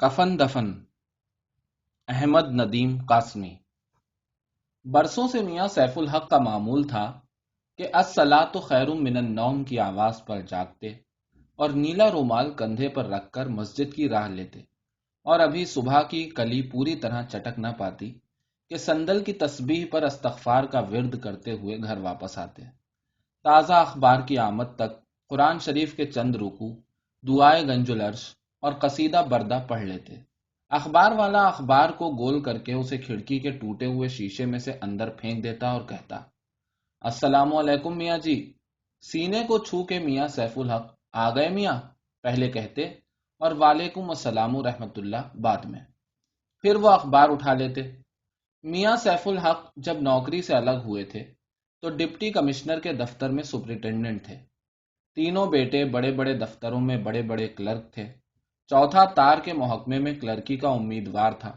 کفن دفن احمد ندیم قاسمی۔ برسوں سے میاں سیف الحق کا معمول تھا کہ الصلاۃ خیر من النوم کی آواز پر جاگتے اور نیلا رومال کندھے پر رکھ کر مسجد کی راہ لیتے، اور ابھی صبح کی کلی پوری طرح چٹک نہ پاتی کہ سندل کی تسبیح پر استغفار کا ورد کرتے ہوئے گھر واپس آتے۔ تازہ اخبار کی آمد تک قرآن شریف کے چند رکوع، دعائے گنج العرش اور قصیدہ بردہ پڑھ لیتے۔ اخبار والا اخبار کو گول کر کے اسے کھڑکی کے ٹوٹے ہوئے شیشے میں سے اندر پھینک دیتا اور کہتا، السلام علیکم میاں جی۔ سینے کو چھو کے میاں سیف الحق آ گئے میاں پہلے کہتے، اور وعلیکم السلام رحمت اللہ بعد میں۔ پھر وہ اخبار اٹھا لیتے۔ میاں سیف الحق جب نوکری سے الگ ہوئے تھے تو ڈپٹی کمشنر کے دفتر میں سپرنٹینڈنٹ تھے۔ تینوں بیٹے بڑے بڑے دفتروں میں بڑے بڑے کلرک تھے۔ چوتھا تار کے محکمے میں کلرکی کا امیدوار تھا۔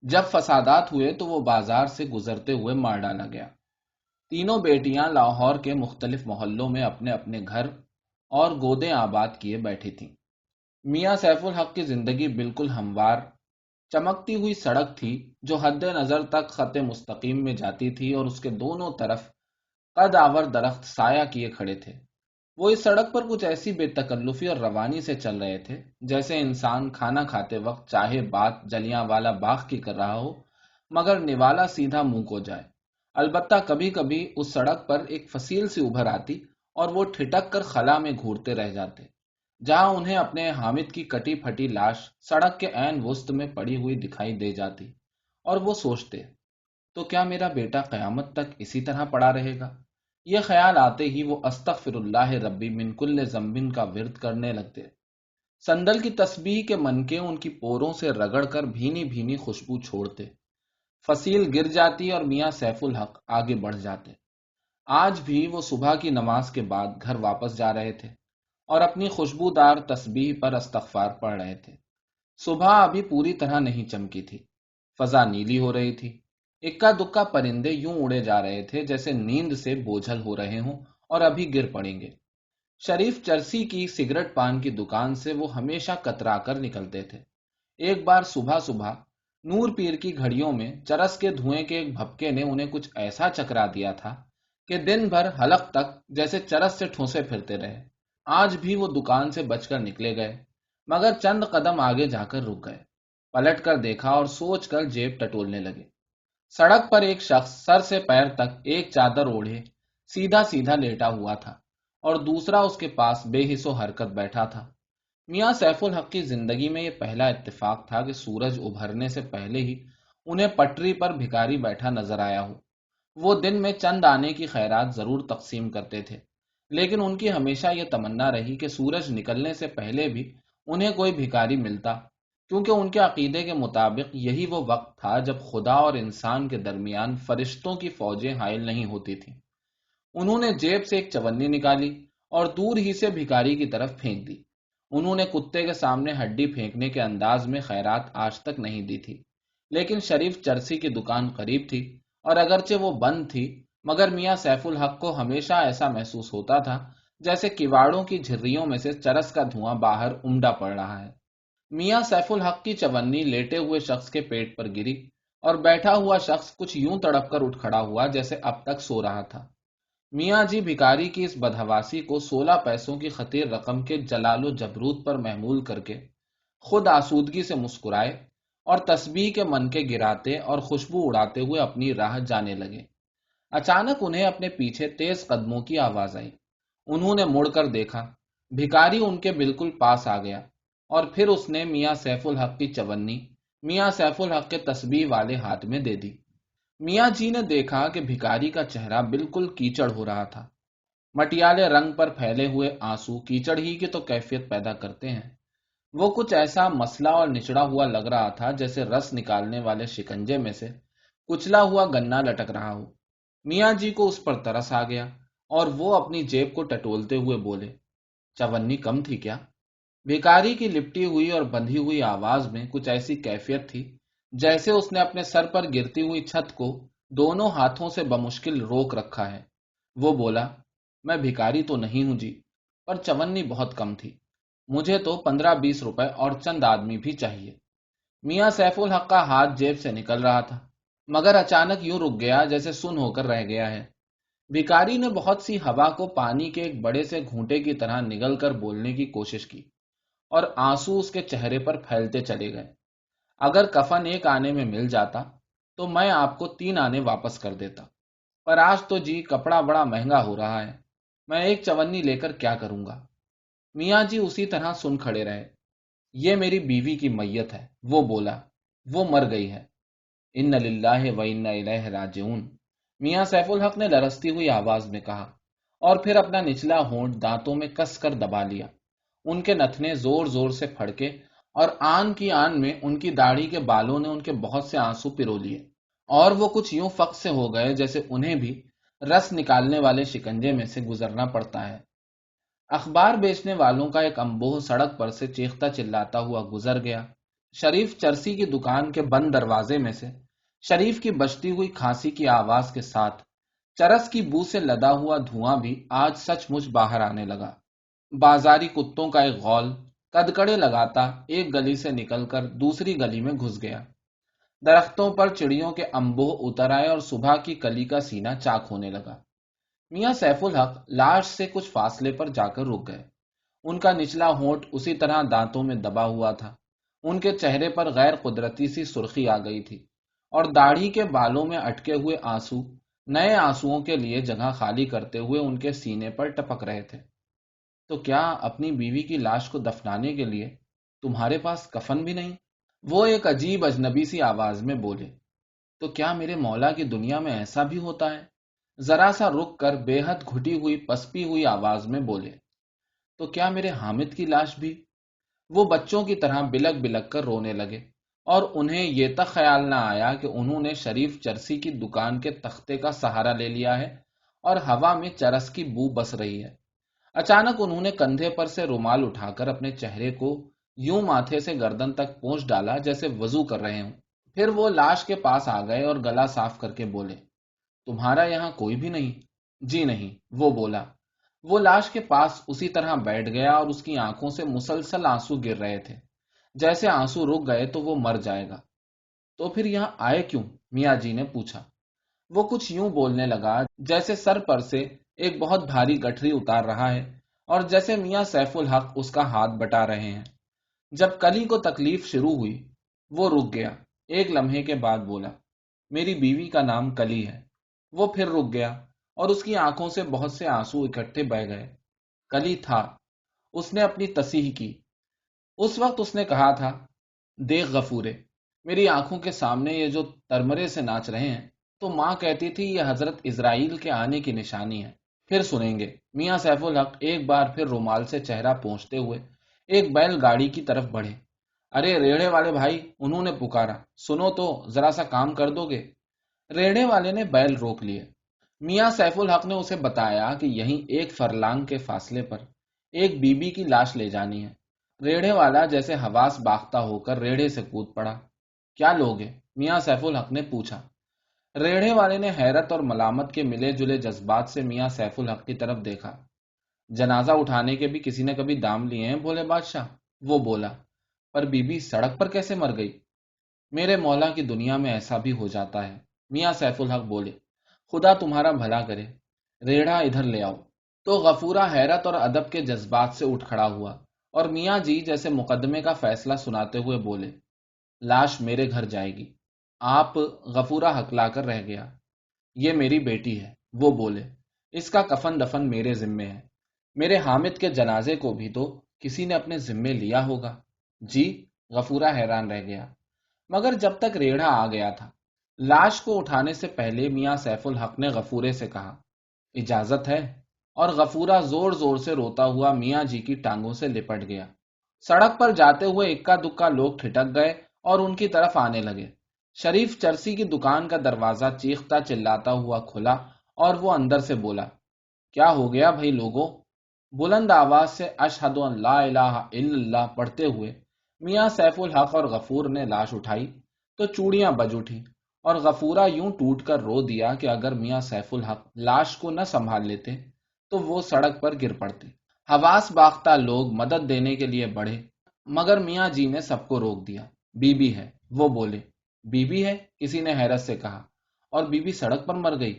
جب فسادات ہوئے تو وہ بازار سے گزرتے ہوئے مار ڈالا گیا۔ تینوں بیٹیاں لاہور کے مختلف محلوں میں اپنے اپنے گھر اور گودیں آباد کیے بیٹھی تھیں۔ میاں سیف الحق کی زندگی بالکل ہموار، چمکتی ہوئی سڑک تھی جو حد نظر تک خط مستقیم میں جاتی تھی، اور اس کے دونوں طرف قد آور درخت سایہ کیے کھڑے تھے۔ وہ اس سڑک پر کچھ ایسی بے تکلفی اور روانی سے چل رہے تھے جیسے انسان کھانا کھاتے وقت چاہے بات جلیاں والا باغ کی کر رہا ہو مگر نوالا سیدھا منہ کو جائے۔ البتہ کبھی کبھی اس سڑک پر ایک فصیل سی ابھر آتی اور وہ ٹھٹک کر خلا میں گھورتے رہ جاتے، جہاں انہیں اپنے حامد کی کٹی پھٹی لاش سڑک کے عین وسط میں پڑی ہوئی دکھائی دے جاتی، اور وہ سوچتے، تو کیا میرا بیٹا قیامت تک اسی طرح پڑا رہے گا؟ یہ خیال آتے ہی وہ استغفر اللہ ربی من کل ذنب کا ورد کرنے لگتے۔ سندل کی تسبیح کے منکے ان کی پوروں سے رگڑ کر بھینی بھینی خوشبو چھوڑتے۔ فصیل گر جاتی اور میاں سیف الحق آگے بڑھ جاتے۔ آج بھی وہ صبح کی نماز کے بعد گھر واپس جا رہے تھے اور اپنی خوشبودار تسبیح پر استغفار پڑھ رہے تھے۔ صبح ابھی پوری طرح نہیں چمکی تھی، فضا نیلی ہو رہی تھی۔ اکا دکا پرندے یوں اڑے جا رہے تھے جیسے نیند سے بوجھل ہو رہے ہوں اور ابھی گر پڑیں گے۔ شریف چرسی کی سگریٹ پان کی دکان سے وہ ہمیشہ کترا کر نکلتے تھے۔ ایک بار صبح صبح نور پیر کی گھڑیوں میں چرس کے دھوئیں کے ایک بھپکے نے انہیں کچھ ایسا چکرا دیا تھا کہ دن بھر حلق تک جیسے چرس سے ٹھونسے پھرتے رہے۔ آج بھی وہ دکان سے بچ کر نکلے گئے، مگر چند قدم آگے جا کر رک گئے، پلٹ کر دیکھا اور سوچ کر جیب ٹٹولنے لگے۔ سڑک پر ایک شخص سر سے پیر تک ایک چادر اوڑھے سیدھا سیدھا لیٹا ہوا تھا، اور دوسرا اس کے پاس بے حس و حرکت بیٹھا تھا۔ میاں سیف الحق کی زندگی میں یہ پہلا اتفاق تھا کہ سورج ابھرنے سے پہلے ہی انہیں پٹری پر بھکاری بیٹھا نظر آیا ہو۔ وہ دن میں چند آنے کی خیرات ضرور تقسیم کرتے تھے، لیکن ان کی ہمیشہ یہ تمنا رہی کہ سورج نکلنے سے پہلے بھی انہیں کوئی بھکاری ملتا، کیونکہ ان کے عقیدے کے مطابق یہی وہ وقت تھا جب خدا اور انسان کے درمیان فرشتوں کی فوجیں حائل نہیں ہوتی تھیں۔ انہوں نے جیب سے ایک چونی نکالی اور دور ہی سے بھکاری کی طرف پھینک دی۔ انہوں نے کتے کے سامنے ہڈی پھینکنے کے انداز میں خیرات آج تک نہیں دی تھی، لیکن شریف چرسی کی دکان قریب تھی، اور اگرچہ وہ بند تھی مگر میاں سیف الحق کو ہمیشہ ایسا محسوس ہوتا تھا جیسے کواڑوں کی جھریوں میں سے چرس کا دھواں باہر امڈا پڑ رہا ہے۔ میاں سیف الحق کی چونی لیٹے ہوئے شخص کے پیٹ پر گری، اور بیٹھا ہوا شخص کچھ یوں تڑپ کر اٹھ کھڑا ہوا جیسے اب تک سو رہا تھا۔ میاں جی بھکاری کی اس بدحواسی کو 16 پیسوں کی خطیر رقم کے جلال و جبروت پر محمول کر کے خود آسودگی سے مسکرائے اور تسبیح کے منکے گراتے اور خوشبو اڑاتے ہوئے اپنی راہ جانے لگے۔ اچانک انہیں اپنے پیچھے تیز قدموں کی آواز آئی۔ انہوں نے مڑ کر دیکھا، بھکاری ان کے بالکل پاس آ گیا، اور پھر اس نے میاں سیف الحق کی چونی میاں سیف الحق کے تسبیح والے ہاتھ میں دے دی۔ میاں جی نے دیکھا کہ بھکاری کا چہرہ بالکل کیچڑ ہو رہا تھا۔ مٹیالے رنگ پر پھیلے ہوئے آنسو کیچڑ ہی کی تو کیفیت پیدا کرتے ہیں۔ وہ کچھ ایسا مسلا اور نچڑا ہوا لگ رہا تھا جیسے رس نکالنے والے شکنجے میں سے کچلا ہوا گنا لٹک رہا ہو۔ میاں جی کو اس پر ترس آ گیا اور وہ اپنی جیب کو ٹٹولتے ہوئے بولے، چونی کم تھی کیا؟ بھکاری کی لپٹی ہوئی اور بندھی ہوئی آواز میں کچھ ایسی کیفیت تھی جیسے اس نے اپنے سر پر گرتی ہوئی چھت کو دونوں ہاتھوں سے بمشکل روک رکھا ہے۔ وہ بولا، میں بھکاری تو نہیں ہوں جی، پر چونی بہت کم تھی، مجھے تو 15-20 روپے اور چند آدمی بھی چاہیے۔ میاں سیف الحق کا ہاتھ جیب سے نکل رہا تھا، مگر اچانک یوں رک گیا جیسے سن ہو کر رہ گیا ہے۔ بھکاری نے بہت سی ہوا کو پانی کے ایک بڑے سے گھونٹے کی طرح نگل کر بولنے کی کوشش کی، اور آنسو اس کے چہرے پر پھیلتے چلے گئے۔ اگر کفن ایک آنے میں مل جاتا تو میں آپ کو 3 آنے واپس کر دیتا، پر آج تو جی کپڑا بڑا مہنگا ہو رہا ہے، میں ایک چونی لے کر کیا کروں گا؟ میاں جی اسی طرح سن کھڑے رہے۔ یہ میری بیوی کی میت ہے، وہ بولا، وہ مر گئی ہے۔ ان للہ و انا الیہ راجعون، میاں سیف الحق نے لرزتی ہوئی آواز میں کہا، اور پھر اپنا نچلا ہونٹ دانتوں میں کس کر دبا لیا۔ ان کے نتنے زور زور سے پھڑکے، اور آن کی آن میں ان کی داڑھی کے بالوں نے ان کے بہت سے آنسو پرو لیے، اور وہ کچھ یوں فق سے ہو گئے جیسے انہیں بھی رس نکالنے والے شکنجے میں سے گزرنا پڑتا ہے۔ اخبار بیچنے والوں کا ایک انبوہ سڑک پر سے چیختا چلاتا ہوا گزر گیا۔ شریف چرسی کی دکان کے بند دروازے میں سے شریف کی بجتی ہوئی کھانسی کی آواز کے ساتھ چرس کی بو سے لدا ہوا دھواں بھی آج سچ مچ باہر آنے لگا۔ بازاری کتوں کا ایک غول کدکڑے لگاتا ایک گلی سے نکل کر دوسری گلی میں گھس گیا۔ درختوں پر چڑیوں کے انبوہ اتر آئے اور صبح کی کلی کا سینہ چاک ہونے لگا۔ میاں سیف الحق لاش سے کچھ فاصلے پر جا کر رک گئے۔ ان کا نچلا ہونٹ اسی طرح دانتوں میں دبا ہوا تھا۔ ان کے چہرے پر غیر قدرتی سی سرخی آ گئی تھی، اور داڑھی کے بالوں میں اٹکے ہوئے آنسو نئے آنسوؤں کے لیے جگہ خالی کرتے ہوئے ان کے سینے پر ٹپک رہے تھے۔ تو کیا اپنی بیوی کی لاش کو دفنانے کے لیے تمہارے پاس کفن بھی نہیں؟ وہ ایک عجیب اجنبی سی آواز میں بولے۔ تو کیا میرے مولا کی دنیا میں ایسا بھی ہوتا ہے؟ ذرا سا رک کر بے حد گھٹی ہوئی پسپی ہوئی آواز میں بولے۔ تو کیا میرے حامد کی لاش بھی؟ وہ بچوں کی طرح بلک بلک کر رونے لگے، اور انہیں یہ تک خیال نہ آیا کہ انہوں نے شریف چرسی کی دکان کے تختے کا سہارا لے لیا ہے اور ہوا میں چرس کی بو بس رہی ہے۔ اچانک انہوں نے کندھے پر سے رومال اٹھا کر اپنے چہرے کو یوں ماتھے سے گردن تک پہنچ ڈالا جیسے وضو کر رہے ہوں۔ پھر وہ لاش کے پاس آ گئے اور گلا صاف کر کے بولے، تمہارا یہاں کوئی بھی نہیں؟ جی نہیں، وہ بولا۔ وہ لاش کے پاس اسی طرح بیٹھ گیا اور اس کی آنکھوں سے مسلسل آنسو گر رہے تھے، جیسے آنسو رک گئے تو وہ مر جائے گا۔ تو پھر یہاں آئے کیوں؟ میاں جی نے پوچھا۔ وہ کچھ یوں بولنے لگا جیسے سر پر سے ایک بہت بھاری گٹھری اتار رہا ہے، اور جیسے میاں سیف الحق اس کا ہاتھ بٹا رہے ہیں۔ جب کلی کو تکلیف شروع ہوئی، وہ رک گیا۔ ایک لمحے کے بعد بولا، میری بیوی کا نام کلی ہے۔ وہ پھر رک گیا، اور اس کی آنکھوں سے بہت سے آنسو اکٹھے بہہ گئے۔ کلی تھا، اس نے اپنی تصحیح کی۔ اس وقت اس نے کہا تھا، دیکھ غفورے، میری آنکھوں کے سامنے یہ جو ترمرے سے ناچ رہے ہیں، تو ماں کہتی تھی یہ حضرت اسرائیل کے آنے کی نشانی ہے۔ پھر سنیں گے۔ میاں سیف الحق ایک بار پھر رومال سے چہرہ پونچھتے ہوئے ایک بیل گاڑی کی طرف بڑھے۔ ارے ریڑے والے بھائی، انہوں نے پکارا، سنو تو، ذرا سا کام کر دو گے؟ ریڑے والے نے بیل روک لیے۔ میاں سیف الحق نے اسے بتایا کہ یہیں ایک فرلانگ کے فاصلے پر ایک بی بی کی لاش لے جانی ہے۔ ریڑے والا جیسے حواس باختہ ہو کر ریڑے سے کود پڑا۔ کیا لوگے؟ میاں سیف الحق نے پوچھا۔ ریڑے والے نے حیرت اور ملامت کے ملے جلے جذبات سے میاں سیف الحق کی طرف دیکھا۔ جنازہ اٹھانے کے بھی کسی نے کبھی دام لیے ہیں بھولے بادشاہ؟ وہ بولا۔ پر بی بی سڑک پر کیسے مر گئی؟ میرے مولا کی دنیا میں ایسا بھی ہو جاتا ہے، میاں سیف الحق بولے۔ خدا تمہارا بھلا کرے، ریڑھا ادھر لے آؤ۔ تو غفورہ حیرت اور ادب کے جذبات سے اٹھ کھڑا ہوا، اور میاں جی جیسے مقدمے کا فیصلہ سناتے ہوئے بولے، لاش میرے گھر جائے گی۔ آپ؟ غفورہ ہکلا کر رہ گیا۔ یہ میری بیٹی ہے، وہ بولے۔ اس کا کفن دفن میرے ذمے ہے۔ میرے حامد کے جنازے کو بھی تو کسی نے اپنے ذمے لیا ہوگا۔ جی؟ غفورہ حیران رہ گیا۔ مگر جب تک ریڑھا آ گیا تھا۔ لاش کو اٹھانے سے پہلے میاں سیف الحق نے غفورے سے کہا، اجازت ہے؟ اور غفورہ زور زور سے روتا ہوا میاں جی کی ٹانگوں سے لپٹ گیا۔ سڑک پر جاتے ہوئے اکا دکا لوگ ٹھٹک گئے اور ان کی طرف آنے لگے۔ شریف چرسی کی دکان کا دروازہ چیختا چلاتا ہوا کھلا، اور وہ اندر سے بولا، کیا ہو گیا بھائی لوگوں؟ بلند آواز سے اشہد ان لا الہ الا اللہ پڑھتے ہوئے میاں سیف الحق اور غفور نے لاش اٹھائی تو چوڑیاں بج اٹھی، اور غفورہ یوں ٹوٹ کر رو دیا کہ اگر میاں سیف الحق لاش کو نہ سنبھال لیتے تو وہ سڑک پر گر پڑتے۔ حواس باختہ لوگ مدد دینے کے لیے بڑھے، مگر میاں جی نے سب کو روک دیا۔ بیوی ہے، وہ بولے۔ بیوی ہے؟ کسی نے حیرت سے کہا۔ اور بیوی سڑک پر مر گئی؟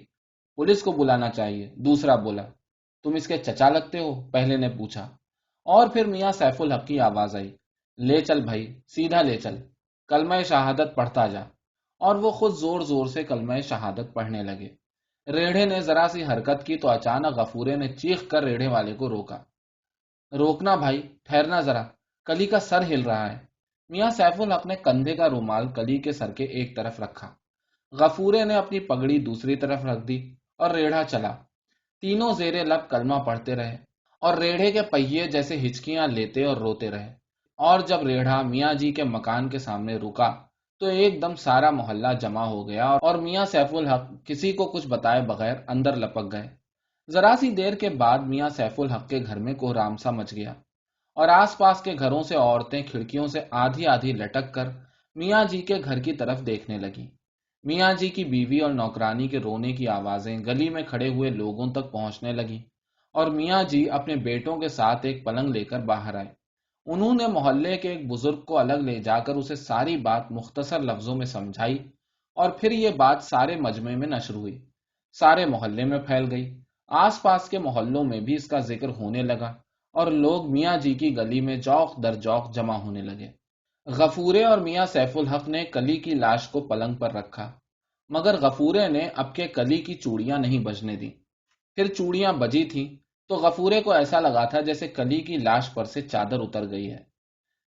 پولیس کو بلانا چاہیے، دوسرا بولا۔ تم اس کے چچا لگتے ہو؟ پہلے نے پوچھا۔ اور پھر میاں سیف الحق کی آواز آئی، لے چل بھائی، سیدھا لے چل، کلمہ شہادت پڑھتا جا۔ اور وہ خود زور زور سے کلمہ شہادت پڑھنے لگے۔ ریڑھے نے ذرا سی حرکت کی تو اچانک غفورے نے چیخ کر ریڑھے والے کو روکا۔ روکنا بھائی، ٹھہرنا ذرا، کلی کا سر ہل رہا ہے۔ میاں سیف الحق نے کندھے کا رومال کلی کے سر کے ایک طرف رکھا، غفورے نے اپنی پگڑی دوسری طرف رکھ دی، اور ریڑھا چلا۔ تینوں زیر لب کلمہ پڑھتے رہے، اور ریڑھے کے پہیے جیسے ہچکیاں لیتے اور روتے رہے۔ اور جب ریڑھا میاں جی کے مکان کے سامنے رکا تو ایک دم سارا محلہ جمع ہو گیا، اور میاں سیف الحق کسی کو کچھ بتائے بغیر اندر لپک گئے۔ ذرا سی دیر کے بعد میاں سیف الحق کے گھر میں کوہرام سا مچ گیا، اور آس پاس کے گھروں سے عورتیں کھڑکیوں سے آدھی آدھی لٹک کر میاں جی کے گھر کی طرف دیکھنے لگی۔ میاں جی کی بیوی اور نوکرانی کے رونے کی آوازیں گلی میں کھڑے ہوئے لوگوں تک پہنچنے لگی، اور میاں جی اپنے بیٹوں کے ساتھ ایک پلنگ لے کر باہر آئے۔ انہوں نے محلے کے ایک بزرگ کو الگ لے جا کر اسے ساری بات مختصر لفظوں میں سمجھائی، اور پھر یہ بات سارے مجمع میں نشر ہوئی، سارے محلے میں پھیل گئی۔ آس پاس کے محلوں میں بھی اس کا ذکر ہونے لگا، اور لوگ میاں جی کی گلی میں جوق در جوق جمع ہونے لگے۔ غفورے اور میاں سیف الحق نے کلی کی لاش کو پلنگ پر رکھا، مگر غفورے نے اب کے کلی کی چوڑیاں نہیں بجنے دی۔ پھر چوڑیاں بجی تھیں تو غفورے کو ایسا لگا تھا جیسے کلی کی لاش پر سے چادر اتر گئی ہے۔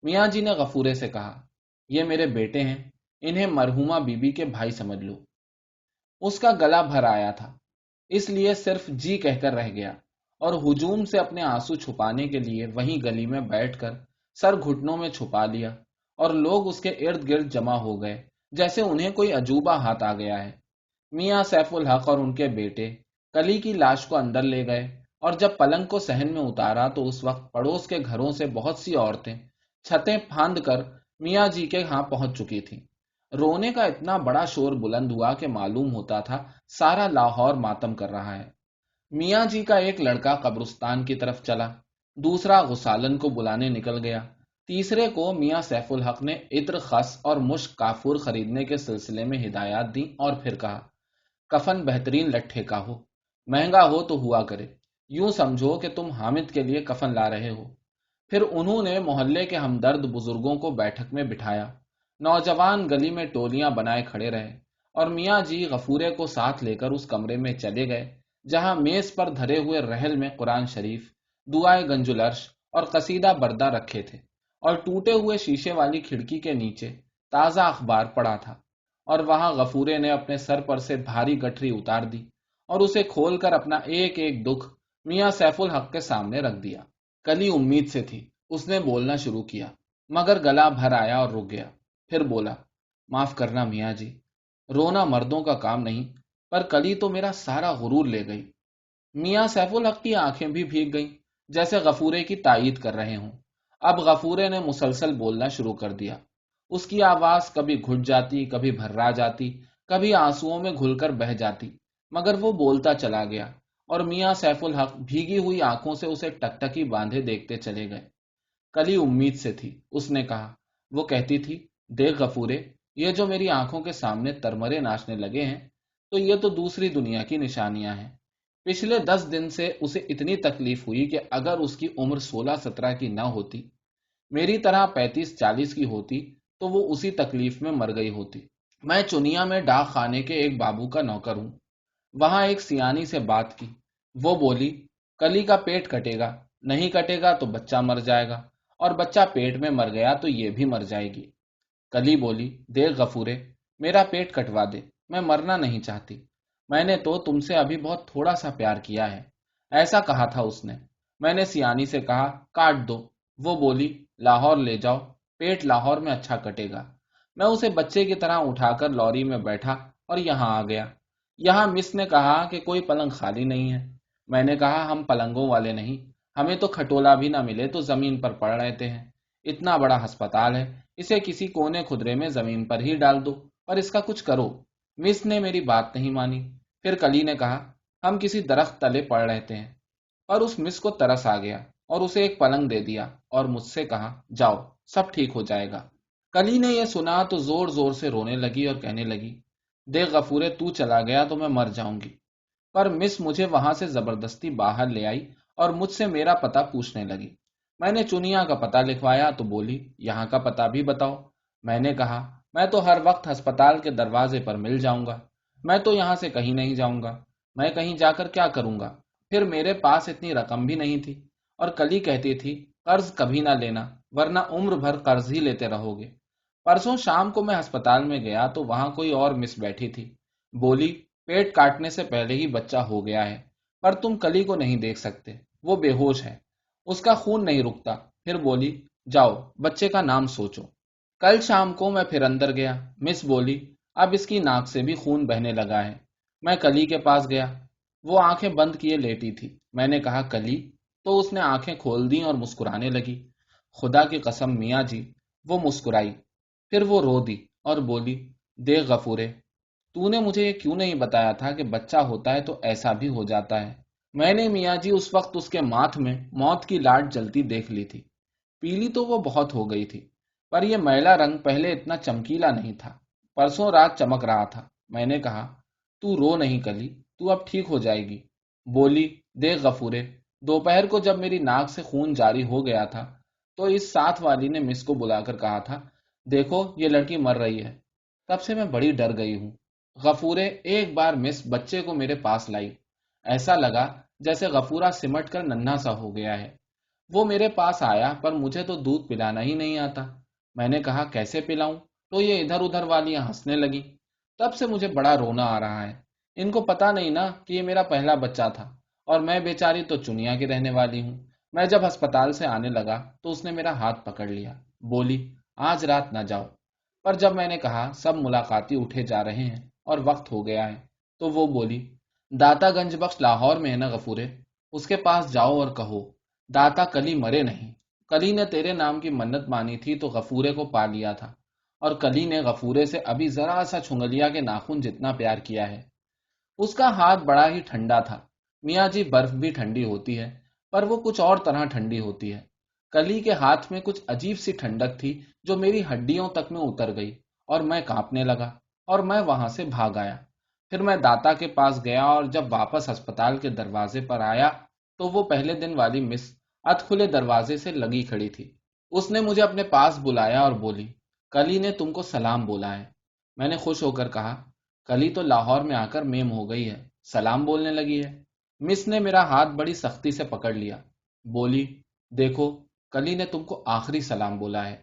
میاں جی نے غفورے سے کہا، یہ میرے بیٹے ہیں، انہیں مرحومہ بی بی کے بھائی سمجھ لو۔ اس کا گلا بھر آیا تھا، اس لیے صرف جی کہہ کر رہ گیا، اور ہجوم سے اپنے آنسو چھپانے کے لیے وہیں گلی میں بیٹھ کر سر گھٹنوں میں چھپا لیا، اور لوگ اس کے ارد گرد جمع ہو گئے جیسے انہیں کوئی عجوبہ ہاتھ آ گیا ہے۔ میاں سیف الحق اور ان کے بیٹے کلی کی لاش کو اندر لے گئے، اور جب پلنگ کو صحن میں اتارا تو اس وقت پڑوس کے گھروں سے بہت سی عورتیں چھتیں پھاند کر میاں جی کے ہاں پہنچ چکی تھیں۔ رونے کا اتنا بڑا شور بلند ہوا کہ معلوم ہوتا تھا سارا لاہور ماتم کر رہا ہے۔ میاں جی کا ایک لڑکا قبرستان کی طرف چلا، دوسرا غسالن کو بلانے نکل گیا، تیسرے کو میاں سیف الحق نے عطر خس اور مشک کافور خریدنے کے سلسلے میں ہدایات دی، اور پھر کہا، کفن بہترین لٹھے کا ہو، مہنگا ہو تو ہوا کرے، یوں سمجھو کہ تم حامد کے لیے کفن لا رہے ہو۔ پھر انہوں نے محلے کے ہمدرد بزرگوں کو بیٹھک میں بٹھایا، نوجوان گلی میں ٹولیاں بنائے کھڑے رہے، اور میاں جی غفورے کو ساتھ لے کر اس کمرے میں چلے گئے جہاں میز پر دھرے ہوئے رحل میں قرآن شریف، دعائے گنج العرش اور قصیدہ بردہ رکھے تھے، اور ٹوٹے ہوئے شیشے والی کھڑکی کے نیچے تازہ اخبار پڑا تھا، اور وہاں غفورے نے اپنے سر پر سے بھاری گٹھری اتار دی، اور اسے کھول کر اپنا ایک ایک دکھ میاں سیف الحق کے سامنے رکھ دیا۔ کلی امید سے تھی، اس نے بولنا شروع کیا، مگر گلا بھر آیا اور رک گیا۔ پھر بولا، معاف کرنا میاں جی، رونا مردوں کا کام نہیں، پر کلی تو میرا سارا غرور لے گئی۔ میاں سیف الحق کی آنکھیں بھی بھیگ گئیں، جیسے غفورے کی تائید کر رہے ہوں۔ اب غفورے نے مسلسل بولنا شروع کر دیا۔ اس کی آواز کبھی گھٹ جاتی، کبھی بھرا جاتی، کبھی آنسوؤں میں گھل کر بہہ جاتی، مگر وہ بولتا چلا گیا، اور میاں سیف الحق بھیگی ہوئی آنکھوں سے اسے ٹکٹکی باندھے دیکھتے چلے گئے۔ کلی امید سے تھی، اس نے کہا۔ وہ کہتی تھی، دیکھ غفورے، یہ جو میری آنکھوں کے سامنے ترمرے ناچنے لگے ہیں تو یہ تو دوسری دنیا کی نشانیاں ہیں۔ پچھلے 10 دن سے اسے اتنی تکلیف ہوئی کہ اگر اس کی عمر 16-17 کی نہ ہوتی، میری طرح 35-40 کی ہوتی، تو وہ اسی تکلیف میں مر گئی ہوتی۔ میں چنیا میں ڈاک خانے کے ایک بابو کا نوکر ہوں، وہاں ایک سیانی سے بات کی، وہ بولی، کلی کا پیٹ کٹے گا، نہیں کٹے گا تو بچہ مر جائے گا، اور بچہ پیٹ میں مر گیا تو یہ بھی مر جائے گی۔ کلی بولی، دیکھ غفورے، میرا پیٹ کٹوا دے، میں مرنا نہیں چاہتی، میں نے تو تم سے ابھی بہت تھوڑا سا پیار کیا ہے، ایسا کہا تھا اس نے۔ میں نے سیانی سے کہا، کاٹ دو، وہ بولی، لاہور لے جاؤ، پیٹ لاہور میں اچھا کٹے گا۔ میں اسے بچے کی طرح اٹھا کر لوری میں بیٹھا اور یہاں آ گیا۔ یہاں مس نے کہا کہ کوئی پلنگ خالی نہیں ہے۔ میں نے کہا، ہم پلنگوں والے نہیں، ہمیں تو کھٹولا بھی نہ ملے تو زمین پر پڑ رہتے ہیں، اتنا بڑا ہسپتال ہے، اسے کسی کونے خدرے میں زمین پر ہی ڈال دو اور اس کا کچھ کرو۔ مس نے میری بات نہیں مانی۔ پھر کلی نے کہا، ہم کسی درخت تلے پڑ رہتے ہیں، اور اس مس کو ترس آ گیا اور اسے ایک پلنگ دے دیا اور مجھ سے کہا، جاؤ، سب ٹھیک ہو جائے گا۔ کلی نے یہ سنا تو زور زور سے رونے لگی اور کہنے لگی، دیکھ غفورے، تو چلا گیا تو میں مر جاؤں گی۔ پر مس مجھے وہاں سے زبردستی باہر لے آئی اور مجھ سے میرا پتہ پوچھنے لگی۔ میں نے چنیا کا پتہ لکھوایا تو بولی، یہاں کا پتہ بھی بتاؤ۔ میں نے کہا، میں تو ہر وقت ہسپتال کے دروازے پر مل جاؤں گا، میں تو یہاں سے کہیں نہیں جاؤں گا، میں کہیں جا کر کیا کروں گا؟ پھر میرے پاس اتنی رقم بھی نہیں تھی، اور کلی کہتی تھی قرض کبھی نہ لینا ورنہ عمر بھر قرض ہی لیتے رہو گے۔ پرسوں شام کو میں ہسپتال میں گیا تو وہاں کوئی اور مس بیٹھی تھی۔ بولی، پیٹ کاٹنے سے پہلے ہی بچہ ہو گیا ہے، پر تم کلی کو نہیں دیکھ سکتے، وہ بے ہوش ہے، اس کا خون نہیں رکتا۔ پھر بولی، جاؤ بچے کا نام سوچو۔ کل شام کو میں پھر اندر گیا۔ مس بولی، اب اس کی ناک سے بھی خون بہنے لگا ہے۔ میں کلی کے پاس گیا، وہ آنکھیں بند کیے لیٹی تھی۔ میں نے کہا، کلی؟ تو اس نے آنکھیں کھول دیں اور مسکرانے لگی۔ خدا کی قسم میاں جی، وہ مسکرائی، پھر وہ رو دی اور بولی، دیکھ غفورے، تو نے مجھے یہ کیوں نہیں بتایا تھا کہ بچہ ہوتا ہے تو ایسا بھی ہو جاتا ہے؟ میں نے میاں جی اس وقت اس کے ماتھ میں موت کی لاٹ جلتی دیکھ لی تھی۔ پیلی تو وہ بہت ہو گئی تھی، پر یہ میلا رنگ پہلے اتنا چمکیلا نہیں تھا، پرسوں رات چمک رہا تھا۔ میں نے کہا، تو رو نہیں کلی، تو اب ٹھیک ہو جائے گی۔ بولی، دیکھ غفورے، دوپہر کو جب میری ناک سے خون جاری ہو گیا تھا تو اس ساتھ والی نے مس کو بلا کر کہا تھا، دیکھو یہ لڑکی مر رہی ہے۔ تب سے میں بڑی ڈر گئی ہوں۔ غفورے، ایک بار مس بچے کو میرے پاس لائی، ایسا لگا جیسے غفورہ سمٹ کر ننھا سا ہو گیا ہے۔ وہ میرے پاس آیا پر مجھے تو دودھ پلانا ہی نہیں آتا۔ میں نے کہا، کیسے پلاؤں؟ تو یہ ادھر ادھر والیاں ہنسنے لگی۔ تب سے مجھے بڑا رونا آ رہا ہے۔ ان کو پتا نہیں نا کہ یہ میرا پہلا بچہ تھا، اور میں بیچاری تو چنیا کی رہنے والی ہوں۔ میں جب ہسپتال سے آنے لگا تو اس نے میرا ہاتھ پکڑ لیا، بولی، آج رات نہ جاؤ۔ پر جب میں نے کہا سب ملاقاتی اٹھے جا رہے ہیں اور وقت ہو گیا ہے، تو وہ بولی، داتا گنج بخش لاہور میں ہے نا غفورے، اس کے پاس جاؤ اور کہو، داتا کلی مرے نہیں، کلی نے تیرے نام کی منت مانی تھی تو غفورے کو پا لیا تھا، اور کلی نے غفورے سے ابھی ذرا سا چھنگلیا کے ناخن جتنا پیار کیا ہے۔ اس کا ہاتھ بڑا ہی ٹھنڈا تھا۔ میاں جی، برف بھی ٹھنڈی ہوتی ہے، پر وہ کچھ اور طرح ٹھنڈی ہوتی ہے۔ کلی کے ہاتھ میں کچھ عجیب سی ٹھنڈک تھی جو میری ہڈیوں تک میں اتر گئی، اور میں کانپنے لگا، اور میں وہاں سے بھاگ آیا۔ پھر میں داتا کے پاس گیا، اور جب واپس ہسپتال کے دروازے پر آیا تو وہ پہلے دن والی مس ادھ کھلے دروازے سے لگی کھڑی تھی۔ اس نے مجھے اپنے پاس بلایا اور بولی، کلی نے تم کو سلام بولا ہے۔ میں نے خوش ہو کر کہا، کلی تو لاہور میں آ کر میم ہو گئی ہے، سلام بولنے لگی ہے۔ مس نے میرا ہاتھ بڑی سختی سے پکڑ لیا، بولی، دیکھو، کلی نے تم کو آخری سلام بولا ہے۔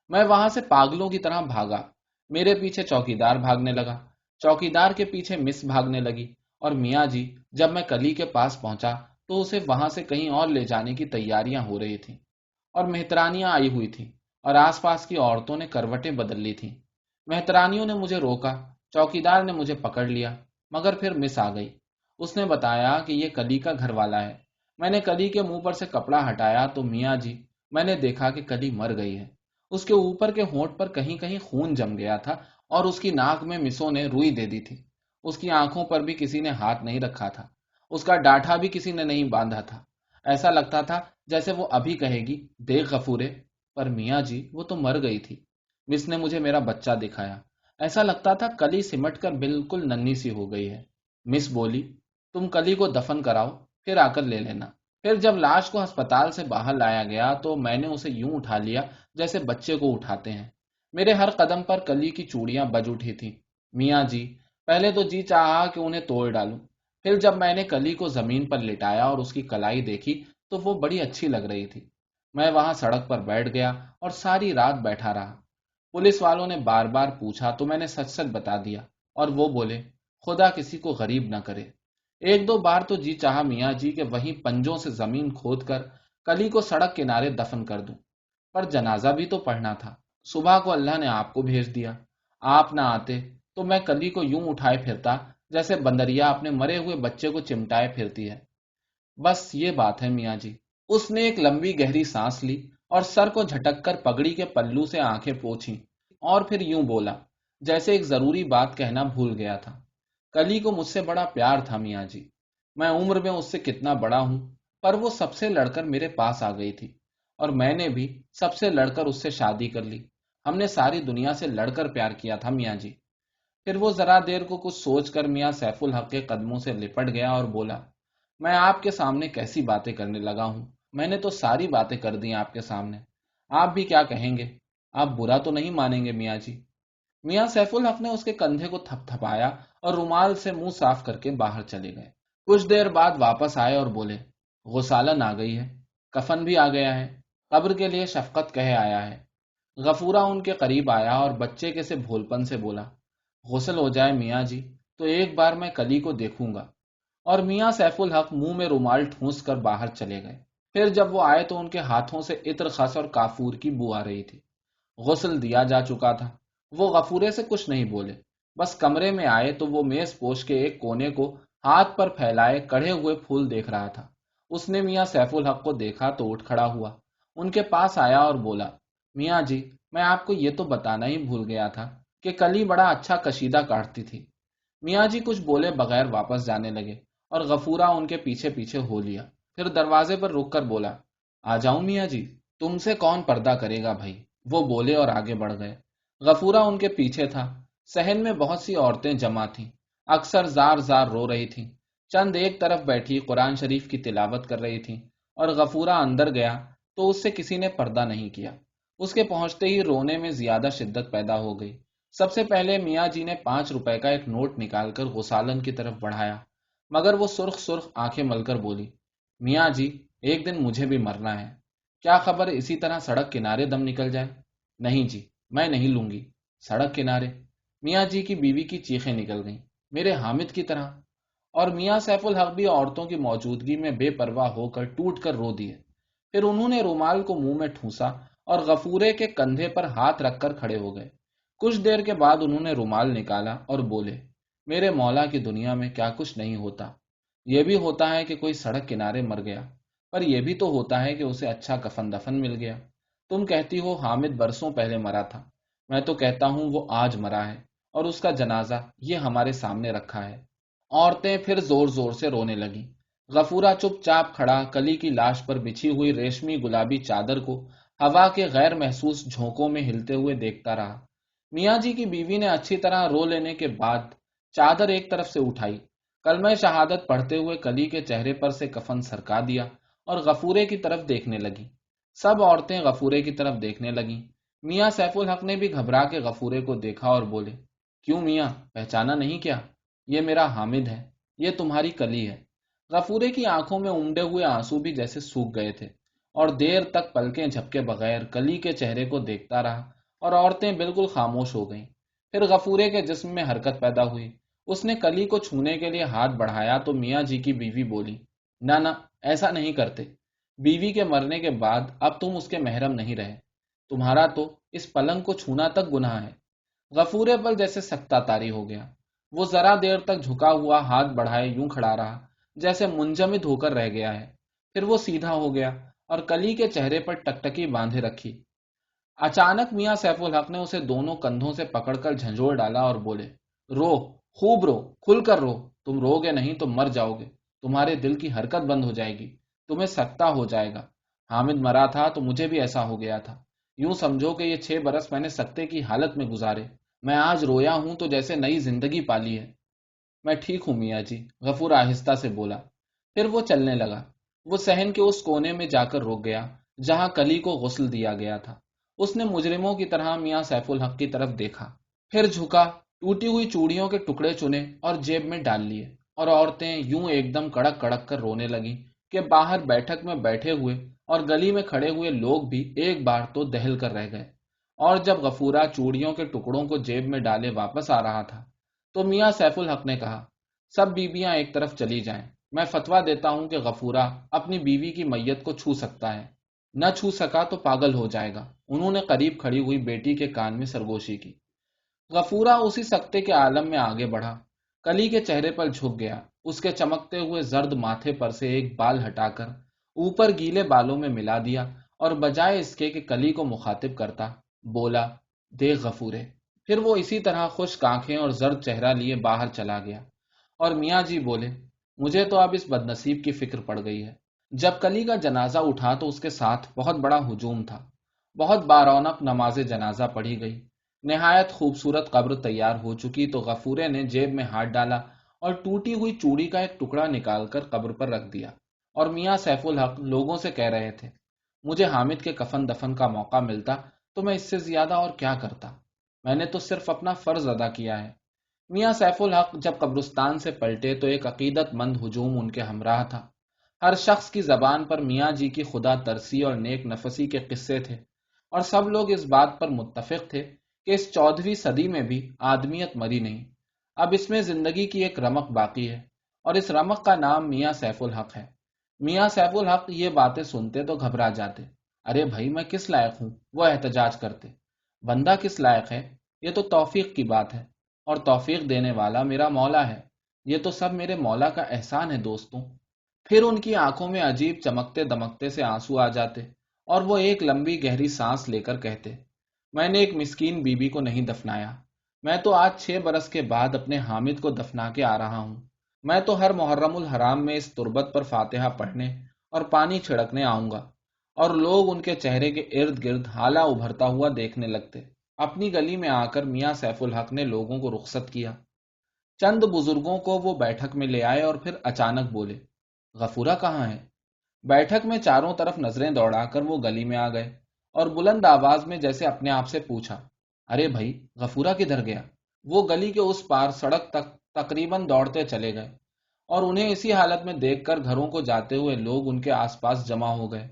میں وہاں سے پاگلوں کی طرح بھاگا۔ میرے پیچھے چوکیدار بھاگنے لگا، چوکیدار کے پیچھے مس بھاگنے لگی، اور میاں جی، جب میں کلی کے پاس پہنچا تو اسے وہاں سے کہیں اور لے جانے کی تیاریاں ہو رہی تھیں، اور مہترانیاں آئی ہوئی تھیں، اور آس پاس کی عورتوں نے کروٹیں بدل لی تھیں۔ مہترانیوں نے مجھے روکا، چوکیدار نے مجھے پکڑ لیا، مگر پھر مس آ گئی۔ اس نے بتایا کہ یہ کلی کا گھر والا ہے۔ میں نے کلی کے منہ پر سے کپڑا ہٹایا تو میاں جی، میں نے دیکھا کہ کلی مر گئی ہے۔ اس کے اوپر کے ہونٹ پر کہیں کہیں خون جم گیا تھا، اور اس کی ناک میں مسوں نے روئی دے دی تھی۔ اس کی آنکھوں پر بھی کسی نے ہاتھ نہیں رکھا تھا، اس کا ڈاٹھا بھی کسی نے نہیں باندھا تھا۔ ایسا لگتا تھا جیسے وہ ابھی کہے گی، دیکھ غفورے، پر میاں جی وہ تو مر گئی تھی۔ مس نے مجھے میرا بچہ دکھایا، ایسا لگتا تھا کلی سمٹ کر بالکل ننھی سی ہو گئی ہے۔ مس بولی، تم کلی کو دفن کراؤ، پھر آ کر لے لینا۔ پھر جب لاش کو ہسپتال سے باہر لایا گیا تو میں نے اسے یوں اٹھا لیا جیسے بچے کو اٹھاتے ہیں۔ میرے ہر قدم پر کلی کی چوڑیاں بج اٹھی تھیں۔ میاں جی، پہلے تو جی چاہا کہ انہیں توڑ ڈالوں، پھر جب میں نے کلی کو زمین پر لٹایا اور اس کی کلائی دیکھی تو وہ بڑی اچھی لگ رہی تھی۔ میں وہاں سڑک پر بیٹھ گیا اور ساری رات بیٹھا رہا۔ پولیس والوں نے بار بار پوچھا تو میں نے سچ سچ بتا دیا، اور وہ بولے، خدا کسی کو غریب نہ کرے۔ ایک دو بار تو جی چاہا میاں جی کہ وہیں پنجوں سے زمین کھود کر کلی کو سڑک کنارے دفن کر دوں، پر جنازہ بھی تو پڑھنا تھا۔ صبح کو اللہ نے آپ کو بھیج دیا۔ آپ نہ آتے تو میں کلی کو یوں اٹھائے پھرتا جیسے بندریا اپنے مرے ہوئے بچے کو چمٹائے پھرتی ہے۔ بس یہ بات ہے میاں جی۔ اس نے ایک لمبی گہری سانس لی اور سر کو جھٹک کر پگڑی کے پلو سے آنکھیں پوچھی، اور پھر یوں بولا جیسے ایک ضروری بات کہنا بھول گیا تھا، کلی کو مجھ سے بڑا پیار تھا میاں جی۔ میں عمر میں اس سے کتنا بڑا ہوں، پر وہ سب سے لڑ کر میرے پاس آ گئی تھی، اور میں نے بھی سب سے لڑ کر اس سے شادی کر لی۔ ہم نے ساری دنیا سے لڑ کر پیار کیا تھا میاں جی۔ پھر وہ ذرا دیر کو کچھ سوچ کر میاں سیف الحق کے قدموں سے لپٹ گیا اور بولا، میں آپ کے سامنے کیسی باتیں کرنے لگا ہوں؟ میں نے تو ساری باتیں کر دی آپ کے سامنے، آپ بھی کیا کہیں گے؟ آپ برا تو نہیں مانیں گے میاں جی؟ میاں سیف الحق نے اس کے کندھے کو تھپ تھپایا اور رومال سے منہ صاف کر کے باہر چلے گئے۔ کچھ دیر بعد واپس آئے اور بولے، غسالن آ گئی ہے، کفن بھی آ گیا ہے، قبر کے لیے شفقت کہے آیا ہے۔ غفورہ ان کے قریب آیا اور بچے کے سے بھولپن سے بولا، غسل ہو جائے میاں جی تو ایک بار میں کلی کو دیکھوں گا۔ اور میاں سیف الحق منہ میں رومال ٹھونس کر باہر چلے گئے۔ پھر جب وہ آئے تو ان کے ہاتھوں سے عطر خس اور کافور کی بو آ رہی تھی۔ غسل دیا جا چکا تھا۔ وہ غفورے سے کچھ نہیں بولے، بس کمرے میں آئے تو وہ میز پوش کے ایک کونے کو ہاتھ پر پھیلائے کڑھے ہوئے پھول دیکھ رہا تھا۔ اس نے میاں سیف الحق کو دیکھا تو اٹھ کھڑا ہوا، ان کے پاس آیا اور بولا، میاں جی میں آپ کو یہ تو بتانا ہی بھول گیا تھا کہ کلی بڑا اچھا کشیدہ کاٹتی تھی۔ میاں جی کچھ بولے بغیر واپس جانے لگے اور غفورہ ان کے پیچھے پیچھے ہو لیا۔ پھر دروازے پر رک کر بولا، آ جاؤں میاں جی، تم سے کون پردہ کرے گا بھائی؟ وہ بولے اور آگے بڑھ گئے۔ غفورہ ان کے پیچھے تھا۔ صحن میں بہت سی عورتیں جمع تھیں، اکثر زار زار رو رہی تھیں، چند ایک طرف بیٹھی قرآن شریف کی تلاوت کر رہی تھیں، اور غفورہ اندر گیا تو اس سے کسی نے پردہ نہیں کیا۔ اس کے پہنچتے ہی رونے میں زیادہ شدت پیدا ہو گئی۔ سب سے پہلے میاں جی نے 5 روپے کا ایک نوٹ نکال کر غسالن کی طرف بڑھایا، مگر وہ سرخ سرخ آنکھیں مل کر بولی، میاں جی ایک دن مجھے بھی مرنا ہے، کیا خبر اسی طرح سڑک کنارے دم نکل جائے؟ نہیں جی میں نہیں لوں گی۔ سڑک کنارے؟ میاں جی کی بیوی کی چیخیں نکل گئیں، میرے حامد کی طرح۔ اور میاں سیف الحق بھی عورتوں کی موجودگی میں بے پرواہ ہو کر ٹوٹ کر رو دیے۔ پھر انہوں نے رومال کو منہ میں ٹھونسا اور غفورے کے کندھے پر ہاتھ رکھ کر کھڑے ہو گئے۔ کچھ دیر کے بعد انہوں نے رومال نکالا اور بولے، میرے مولا کی دنیا میں کیا کچھ نہیں ہوتا۔ یہ بھی ہوتا ہے کہ کوئی سڑک کنارے مر گیا، پر یہ بھی تو ہوتا ہے کہ اسے اچھا کفن دفن مل گیا۔ تم کہتی ہو حامد برسوں پہلے مرا تھا، میں تو کہتا ہوں وہ آج مرا ہے، اور اس کا جنازہ یہ ہمارے سامنے رکھا ہے۔ عورتیں پھر زور زور سے رونے لگیں۔ غفورہ چپ چاپ کھڑا کلی کی لاش پر بچھی ہوئی ریشمی گلابی چادر کو ہوا کے غیر محسوس جھونکوں میں ہلتے ہوئے دیکھتا رہا۔ میاں جی کی بیوی نے اچھی طرح رو لینے کے بعد چادر ایک طرف سے اٹھائی، کلمہ شہادت پڑھتے ہوئے کلی کے چہرے پر سے کفن سرکا دیا اور غفورے کی طرف دیکھنے لگی۔ سب عورتیں غفورے کی طرف دیکھنے لگیں۔ میاں سیف الحق نے بھی گھبرا کے غفورے کو دیکھا اور بولے، کیوں میاں پہچانا نہیں کیا؟ یہ میرا حامد ہے، یہ تمہاری کلی ہے۔ غفورے کی آنکھوں میں امڈے ہوئے آنسو بھی جیسے سوکھ گئے تھے، اور دیر تک پلکیں جھپکے بغیر کلی کے چہرے کو دیکھتا رہا، اور عورتیں بالکل خاموش ہو گئیں۔ پھر غفورے کے جسم میں حرکت پیدا ہوئی۔ اس نے کلی کو چھونے کے لیے ہاتھ بڑھایا تو میاں جی کی بیوی بولی، نہ نہ ایسا نہیں کرتے، بیوی کے مرنے کے بعد اب تم اس کے محرم نہیں رہے، تمہارا تو اس پلنگ کو چھونا تک گناہ ہے۔ غفورے پر جیسے سکتہ طاری ہو گیا۔ وہ ذرا دیر تک جھکا ہوا ہاتھ بڑھائے یوں کھڑا رہا جیسے منجمد ہو کر رہ گیا ہے۔ پھر وہ سیدھا ہو گیا اور کلی کے چہرے پر ٹکٹکی باندھے رکھی۔ اچانک میاں سیف الحق نے اسے دونوں کندھوں سے پکڑ کر جھنجھوڑ ڈالا اور بولے، رو، خوب رو، کھل کر رو، تم رو گے نہیں تو مر جاؤ گے، تمہارے دل کی حرکت بند ہو جائے گی، تمہیں سکتہ ہو جائے گا۔ حامد مرا تھا تو مجھے بھی ایسا ہو گیا تھا، یوں سمجھو کہ یہ 6 برس میں نے سکتے کی حالت میں گزارے، میں آج رویا ہوں تو جیسے نئی زندگی پالی ہے۔ میں ٹھیک ہوں میاں جی، غفور آہستہ سے بولا۔ پھر وہ چلنے لگا۔ وہ صحن کے اس کونے میں جا کر رک گیا جہاں کلی کو غسل دیا گیا تھا۔ اس نے مجرموں کی طرح میاں سیف الحق کی طرف دیکھا، پھر جھکا، ٹوٹی ہوئی چوڑیوں کے ٹکڑے چنے اور جیب میں ڈال لیے، اور عورتیں یوں ایک دم کڑک کڑک کر رونے لگیں کہ باہر بیٹھک میں بیٹھے ہوئے اور گلی میں کھڑے ہوئے لوگ بھی ایک بار تو دہل کر رہ گئے۔ اور جب غفورہ چوڑیوں کے ٹکڑوں کو جیب میں ڈالے واپس آ رہا تھا تو میاں سیف الحق نے کہا، سب بیویاں ایک طرف چلی جائیں، میں فتویٰ دیتا ہوں کہ غفورہ اپنی بیوی کی میت کو چھو سکتا ہے، نہ چھو سکا تو پاگل ہو جائے گا۔ انہوں نے قریب کھڑی ہوئی بیٹی کے کان میں سرگوشی کی۔ غفورہ اسی سکتے کے عالم میں آگے بڑھا، کلی کے چہرے پر جھک گیا، اس کے چمکتے ہوئے زرد ماتھے پر سے ایک بال ہٹا کر اوپر گیلے بالوں میں ملا دیا، اور بجائے اس کے کہ کلی کو مخاطب کرتا، بولا، دیکھ غفورے۔ پھر وہ اسی طرح خشک آنکھیں اور زرد چہرہ لیے باہر چلا گیا، اور میاں جی بولے، مجھے تو اب اس بدنصیب کی فکر پڑ گئی ہے۔ جب کلی کا جنازہ اٹھا تو اس کے ساتھ بہت بڑا ہجوم تھا۔ بہت بارونق نماز جنازہ پڑھی گئی۔ نہایت خوبصورت قبر تیار ہو چکی تو غفورے نے جیب میں ہاتھ ڈالا اور ٹوٹی ہوئی چوڑی کا ایک ٹکڑا نکال کر قبر پر رکھ دیا، اور میاں سیف الحق لوگوں سے کہہ رہے تھے، مجھے حامد کے کفن دفن کا موقع ملتا تو میں اس سے زیادہ اور کیا کرتا، میں نے تو صرف اپنا فرض ادا کیا ہے۔ میاں سیف الحق جب قبرستان سے پلٹے تو ایک عقیدت مند ہجوم ان کے ہمراہ تھا۔ ہر شخص کی زبان پر میاں جی کی خدا ترسی اور نیک نفسی کے قصے تھے، اور سب لوگ اس بات پر متفق تھے کہ اس 14ویں صدی میں بھی آدمیت مری نہیں، اب اس میں زندگی کی ایک رمق باقی ہے، اور اس رمق کا نام میاں سیف الحق ہے۔ میاں سیف الحق یہ باتیں سنتے تو گھبرا جاتے، ارے بھائی میں کس لائق ہوں، وہ احتجاج کرتے، بندہ کس لائق ہے، یہ تو توفیق کی بات ہے، اور توفیق دینے والا میرا مولا ہے، یہ تو سب میرے مولا کا احسان ہے دوستوں۔ پھر ان کی آنکھوں میں عجیب چمکتے دمکتے سے آنسو آ جاتے، اور وہ ایک لمبی گہری سانس لے کر کہتے، میں نے ایک مسکین بیوی کو نہیں دفنایا، میں تو آج 6 برس کے بعد اپنے حامد کو دفنا کے آ رہا ہوں، میں تو ہر محرم الحرام میں اس تربت پر فاتحہ پڑھنے اور پانی چھڑکنے آؤں گا، اور لوگ ان کے چہرے کے ارد گرد ہالہ ابھرتا ہوا دیکھنے لگتے۔ اپنی گلی میں آ کر میاں سیف الحق نے لوگوں کو رخصت کیا۔ چند بزرگوں کو وہ بیٹھک میں لے آئے اور پھر اچانک بولے، غفورہ کہاں ہے؟ بیٹھک میں چاروں طرف نظریں دوڑا کر وہ گلی میں آ گئے، اور بلند آواز میں جیسے اپنے آپ سے پوچھا، ارے بھائی غفورہ کدھر گیا؟ وہ گلی کے اس پار سڑک تک تقریباً دوڑتے چلے گئے، اور انہیں اسی حالت میں دیکھ کر گھروں کو جاتے ہوئے لوگ ان کے آس پاس جمع ہو گئے۔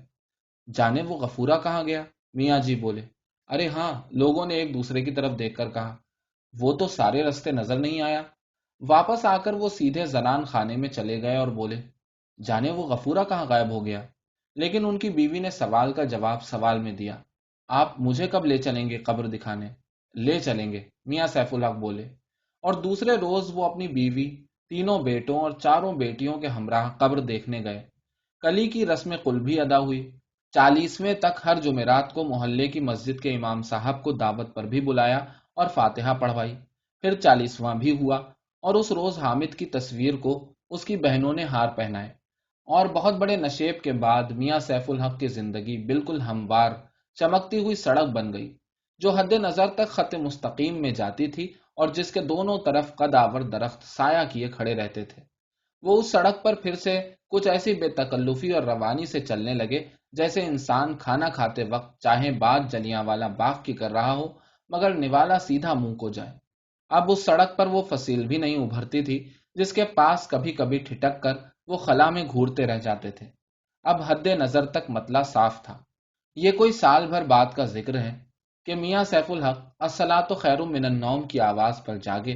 جانے وہ غفورہ کہاں گیا؟ میاں جی بولے، ارے ہاں، لوگوں نے ایک دوسرے کی طرف دیکھ کر کہا، وہ تو سارے رستے نظر نہیں آیا۔ واپس آ کر وہ سیدھے زنان خانے میں چلے گئے اور بولے، جانے وہ غفورہ کہاں غائب ہو گیا؟ لیکن ان کی بیوی نے سوال کا جواب سوال میں دیا، آپ مجھے کب لے چلیں گے قبر دکھانے؟ لے چلیں گے، میاں سیف الحق بولے، اور دوسرے روز وہ اپنی بیوی، تینوں بیٹوں اور چاروں بیٹیوں کے ہمراہ قبر دیکھنے گئے۔ کلی کی رسم قل بھی ادا ہوئی۔ 40ویں تک ہر جمعرات کو محلے کی مسجد کے امام صاحب کو دعوت پر بھی بلایا اور فاتحہ پڑھوائی۔ پھر 40واں بھی ہوا، اور اس روز حامد کی تصویر کو اس کی بہنوں نے ہار پہنائے، اور بہت بڑے نشیب کے بعد میاں سیف الحق کی زندگی بالکل ہموار چمکتی ہوئی سڑک بن گئی، جو حد نظر تک خط مستقیم میں جاتی تھی اور جس کے دونوں طرف قد آور درخت سایہ کیے کھڑے رہتے تھے۔ وہ اس سڑک پر پھر سے کچھ ایسی بے تکلفی اور روانی سے چلنے لگے جیسے انسان کھانا کھاتے وقت چاہے بات جلیاں والا باغ کی کر رہا ہو مگر نوالا سیدھا منہ کو جائے۔ اب اس سڑک پر وہ فصیل بھی نہیں ابھرتی تھی جس کے پاس کبھی کبھی ٹھٹک کر وہ خلا میں گھورتے رہ جاتے تھے۔ اب حد نظر تک مطلع صاف تھا۔ یہ کوئی سال بھر بعد کا ذکر ہے کہ میاں سیف الحق الصلاۃ خیر من النوم کی آواز پر جاگے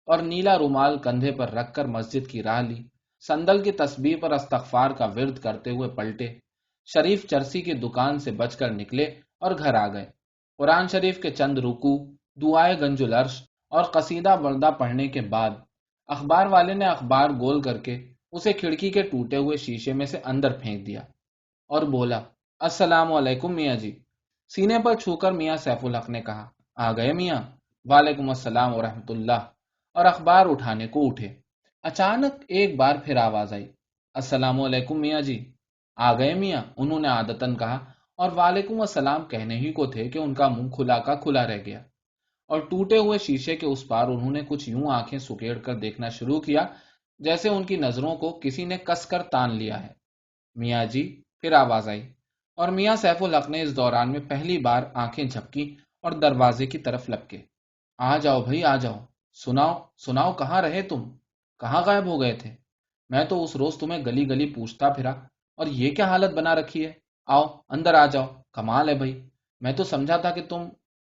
اور نیلا رومال کندھے پر رکھ کر مسجد کی راہ لی، صندل کی تسبیح پر استغفار کا ورد کرتے ہوئے پلٹے، شریف چرسی کی دکان سے بچ کر نکلے اور گھر آ گئے۔ قرآن شریف کے چند رکوع، دعائے گنج العرش اور قصیدہ بردہ پڑھنے کے بعد اخبار والے نے اخبار گول کر کے اسے کھڑکی کے ٹوٹے ہوئے شیشے میں سے اندر پھینک دیا اور بولا، السلام علیکم میاں جی۔ سینے پر چھو کر میاں سیف الحق نے کہا، آ گئے میاں؟ وعلیکم السلام ورحمۃ اللہ، اور اخبار اٹھانے کو اٹھے۔ اچانک ایک بار پھر آواز آئی، السلام علیکم میاں جی۔ آ گئے میاں، انہوں نے عادتاً کہا، اور وعلیکم السلام کہنے ہی کو تھے کہ ان کا منہ کھلا کا کھلا رہ گیا، اور ٹوٹے ہوئے شیشے کے اس پار انہوں نے کچھ یوں آنکھیں سکیڑ کر دیکھنا شروع کیا جیسے ان کی نظروں کو کسی نے کس کر تان لیا ہے۔ میاں جی، پھر آواز آئی، اور میاں سیف الحق نے اس دوران میں پہلی بار آنکھیں جھپکی اور دروازے کی طرف لپکے۔ آ جاؤ بھائی آ جاؤ، سناؤ سناؤ، کہاں رہے تم؟ کہاں غائب ہو گئے تھے؟ میں تو اس روز تمہیں گلی گلی پوچھتا پھرا، اور یہ کیا حالت بنا رکھی ہے؟ آؤ اندر آ جاؤ، کمال ہے بھائی، میں تو سمجھا تھا کہ تم…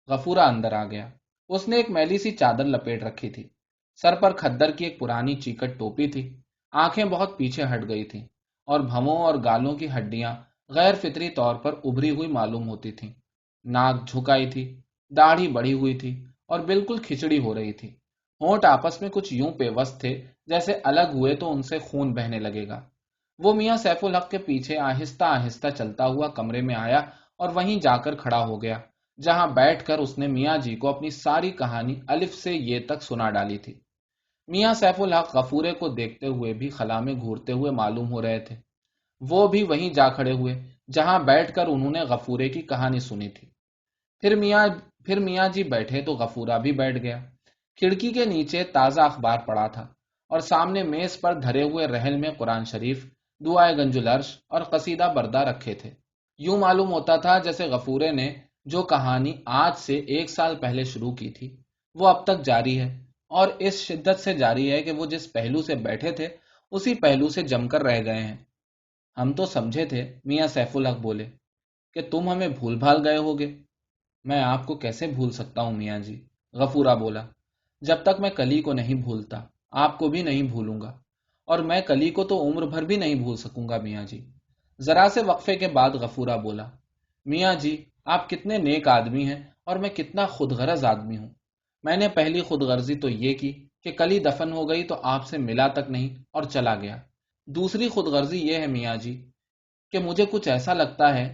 غفورہ اندر آ گیا۔ اس نے ایک میلی سی چادر لپیٹ رکھی تھی، سر پر کھدر کی ایک پرانی چیکٹ ٹوپی تھی، آنکھیں بہت پیچھے ہٹ گئی تھیں، اور بھووں اور گالوں کی ہڈیاں غیر فطری طور پر ابھری ہوئی معلوم ہوتی تھیں۔ ناک جھکائی تھی، داڑھی بڑھی ہوئی تھی اور بالکل کھچڑی ہو رہی تھی۔ ہونٹ آپس میں کچھ یوں پیوست تھے جیسے الگ ہوئے تو ان سے خون بہنے لگے گا۔ وہ میاں سیف الحق کے پیچھے آہستہ آہستہ چلتا ہوا کمرے میں آیا اور وہیں جا کر کھڑا ہو گیا جہاں بیٹھ کر اس نے میاں جی کو اپنی ساری کہانی الف سے یہ تک سنا ڈالی تھی۔ میاں سیف الحق غفورے کو دیکھتے ہوئے بھی خلا میں گھورتے ہوئے معلوم ہو رہے تھے۔ وہ بھی وہیں جا کھڑے ہوئے جہاں بیٹھ کر انہوں نے غفورے کی کہانی سنی تھی۔ پھر میاں جی بیٹھے تو غفورہ بھی بیٹھ گیا۔ کھڑکی کے نیچے تازہ اخبار پڑا تھا اور سامنے میز پر دھرے ہوئے رحل میں قرآن شریف، دعائے گنج العرش اور قصیدہ بردہ رکھے تھے۔ یوں معلوم ہوتا تھا جیسے غفورے نے جو کہانی آج سے 1 سال پہلے شروع کی تھی وہ اب تک جاری ہے، اور اس شدت سے جاری ہے کہ وہ جس پہلو سے بیٹھے تھے اسی پہلو سے جم کر رہ گئے ہیں۔ ہم تو سمجھے تھے، میاں سیف الحق بولے، کہ تم ہمیں بھول بھال گئے ہوگے۔ میں آپ کو کیسے بھول سکتا ہوں میاں جی، غفورہ بولا۔ جب تک میں کلی کو نہیں بھولتا آپ کو بھی نہیں بھولوں گا، اور میں کلی کو تو عمر بھر بھی نہیں بھول سکوں گا میاں جی۔ ذرا سے وقفے کے بعد غفورہ بولا، میاں جی آپ کتنے نیک آدمی ہیں اور میں کتنا خود غرض آدمی ہوں۔ میں نے پہلی خود غرضی تو یہ کی کہ کلی دفن ہو گئی تو آپ سے ملا تک نہیں اور چلا گیا۔ دوسری خود غرضی یہ ہے میاں جی کہ مجھے کچھ ایسا لگتا ہے۔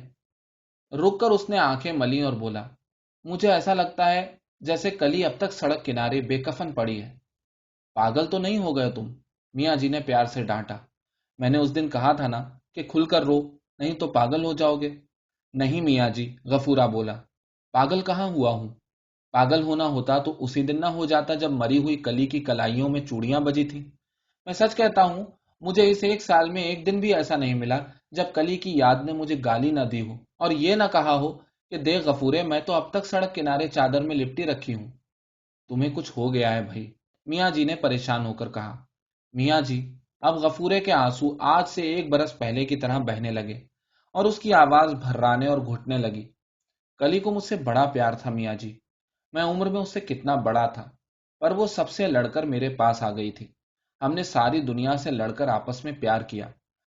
رک کر اس نے آنکھیں ملی اور بولا، مجھے ایسا لگتا ہے جیسے کلی اب تک سڑک کنارے بے کفن پڑی ہے۔ پاگل تو نہیں ہو گئے تم؟ میاں جی نے پیار سے ڈانٹا۔ میں نے اس دن کہا تھا نا کہ کھل کر رو، نہیں تو پاگل ہو جاؤ گے۔ نہیں میاں جی، غفورہ بولا، پاگل کہاں ہوا ہوں؟ پاگل ہونا ہوتا تو اسی دن نہ ہو جاتا جب مری ہوئی کلی کی کلائیوں میں چوڑیاں بجی تھیں۔ میں سچ کہتا ہوں، مجھے اس 1 سال میں ایک دن بھی ایسا نہیں ملا جب کلی کی یاد نے مجھے گالی نہ دی ہو اور یہ نہ کہا ہو کہ دیکھ غفورے، میں تو اب تک سڑک کنارے چادر میں لپٹی رکھی ہوں۔ تمہیں کچھ ہو گیا ہے بھائی، میاں جی نے پریشان ہو کر کہا۔ میاں جی، اب غفورے کے آنسو آج سے 1 برس پہلے کی طرح بہنے لگے اور اس کی آواز بھررانے اور گھٹنے لگی۔ کلی کو مجھ سے بڑا پیار تھا میاں جی، میں عمر میں اس سے کتنا بڑا تھا، پر وہ سب سے لڑ کر میرے پاس آ گئی تھی۔ ہم نے ساری دنیا سے لڑ کر آپس میں پیار کیا،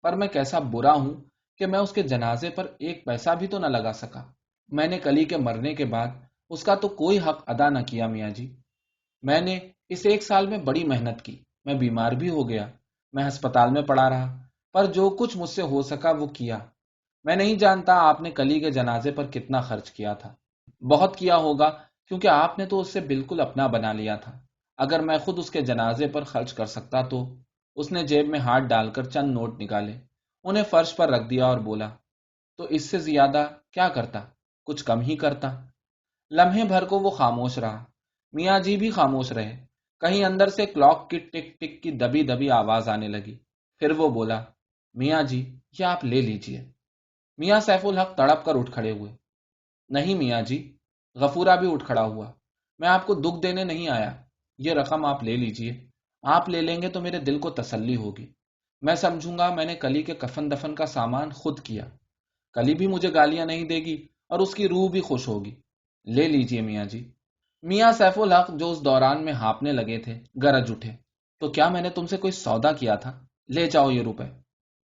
پر میں کیسا برا ہوں کہ میں اس کے جنازے پر 1 پیسہ بھی تو نہ لگا سکا۔ میں نے کلی کے مرنے کے بعد اس کا تو کوئی حق ادا نہ کیا میاں جی۔ میں نے اس 1 سال میں بڑی محنت کی، میں بیمار بھی ہو گیا، میں ہسپتال میں پڑا رہا، پر جو کچھ مجھ سے ہو سکا وہ کیا۔ میں نہیں جانتا آپ نے کلی کے جنازے پر کتنا خرچ کیا تھا۔ بہت کیا ہوگا، کیونکہ آپ نے تو اس سے بالکل اپنا بنا لیا تھا۔ اگر میں خود اس کے جنازے پر خرچ کر سکتا تو۔ اس نے جیب میں ہاتھ ڈال کر چند نوٹ نکالے، انہیں فرش پر رکھ دیا اور بولا، تو اس سے زیادہ کیا کرتا؟ کچھ کم ہی کرتا۔ لمحے بھر کو وہ خاموش رہا۔ میاں جی بھی خاموش رہے۔ کہیں اندر سے کلاک کی ٹک ٹک کی دبی دبی آواز آنے لگی۔ پھر وہ بولا، میاں جی یہ آپ لے لیجئے۔ میاں سیف الحق تڑپ کر اٹھ کھڑے ہوئے۔ نہیں میاں جی، غفورہ بھی اٹھ کھڑا ہوا، میں آپ کو دکھ دینے نہیں آیا، یہ رقم آپ لے لیجئے۔ آپ لے لیں گے تو میرے دل کو تسلی ہوگی۔ میں سمجھوں گا میں نے کلی کے کفن دفن کا سامان خود کیا۔ کلی بھی مجھے گالیاں نہیں دے گی اور اس کی روح بھی خوش ہوگی۔ لے لیجئے میاں جی۔ میاں سیف الحق جو اس دوران میں ہانپنے لگے تھے گرج اٹھے، تو کیا میں نے تم سے کوئی سودا کیا تھا؟ لے جاؤ یہ روپے۔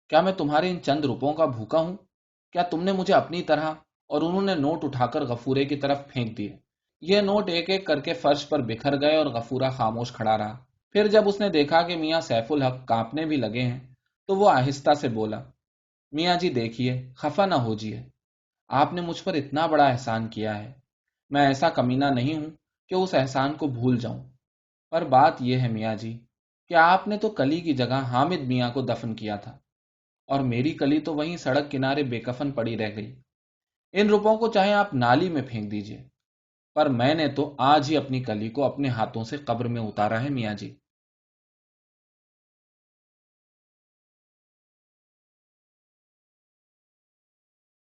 کیا میں تمہارے ان چند روپوں کا بھوکا ہوں؟ کیا تم نے مجھے اپنی طرح؟ اور انہوں نے نوٹ اٹھا کر غفورے کی طرف پھینک دیے۔ یہ نوٹ ایک ایک کر کے فرش پر بکھر گئے اور غفورہ خاموش کھڑا رہا۔ پھر جب اس نے دیکھا کہ میاں سیف الحق کانپنے بھی لگے ہیں تو وہ آہستہ سے بولا، میاں جی دیکھیے، خفا نہ ہوجیے، آپ نے مجھ پر اتنا بڑا احسان کیا ہے، میں ایسا کمینہ نہیں ہوں کہ اس احسان کو بھول جاؤں، پر بات یہ ہے میاں جی کہ آپ نے تو کلی کی جگہ حامد میاں کو دفن کیا تھا، اور میری کلی تو وہیں سڑک کنارے بے کفن پڑی رہ گئی۔ ان روپوں کو چاہے آپ نالی میں پھینک دیجئے، پر میں نے تو آج ہی اپنی کلی کو اپنے ہاتھوں سے قبر میں اتارا ہے میاں جی۔